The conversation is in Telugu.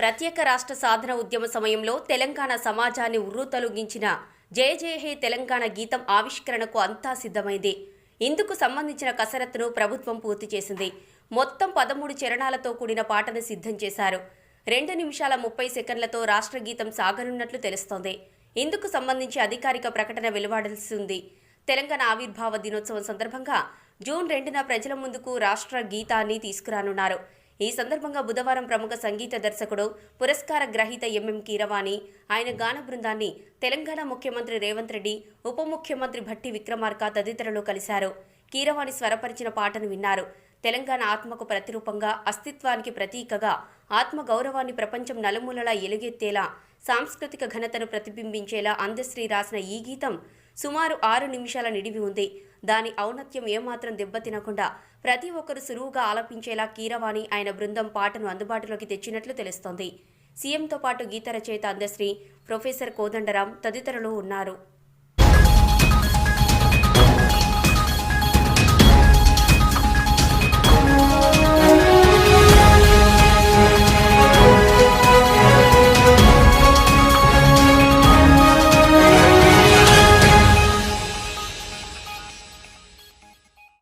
ప్రత్యేక రాష్ట్ర సాధన ఉద్యమ సమయంలో తెలంగాణ సమాజాన్ని ఉర్రూతలూగించిన జయ జయ హే తెలంగాణ గీతం ఆవిష్కరణకు అంతా సిద్ధమైంది. ఇందుకు సంబంధించిన కసరత్తును ప్రభుత్వం పూర్తి చేసింది. మొత్తం 13 చరణాలతో కూడిన పాటను సిద్ధం చేశారు. 2 నిమిషాల 30 సెకండ్లతో రాష్ట్ర గీతం సాగనున్నట్లు తెలుస్తోంది. ఇందుకు సంబంధించి అధికారిక ప్రకటన వెలువడాల్సి ఉంది. తెలంగాణ ఆవిర్భావ దినోత్సవం సందర్భంగా జూన్ 2న ప్రజల ముందుకు రాష్ట్ర గీతాన్ని తీసుకురానున్నారు. ఈ సందర్భంగా బుధవారం ప్రముఖ సంగీత దర్శకుడు, పురస్కార గ్రహీత ఎంఎం కీరవాణి, ఆయన గాన బృందాన్ని తెలంగాణ ముఖ్యమంత్రి రేవంత్ రెడ్డి, ఉప ముఖ్యమంత్రి భట్టి విక్రమార్క తదితరులు కలిశారు. కీరవాణి స్వరపరిచిన పాటను విన్నారు. తెలంగాణ ఆత్మకు ప్రతిరూపంగా, అస్తిత్వానికి ప్రతీకగా, ఆత్మ గౌరవాన్ని ప్రపంచం నలుమూలలా ఎలుగెత్తేలా, సాంస్కృతిక ఘనతను ప్రతిబింబించేలా అందశ్రీ రాసిన ఈ గీతం సుమారు 6 నిమిషాల నిడివి ఉంది. దాని ఔన్నత్యం ఏమాత్రం దెబ్బతినకుండా ప్రతి ఒక్కరూ సులువుగా ఆలపించేలా కీరవాణి, ఆయన బృందం పాటను అందుబాటులోకి తెచ్చినట్లు తెలుస్తోంది. సీఎంతో పాటు గీత రచయిత అందశ్రీ, ప్రొఫెసర్ కోదండరాం తదితరులు ఉన్నారు.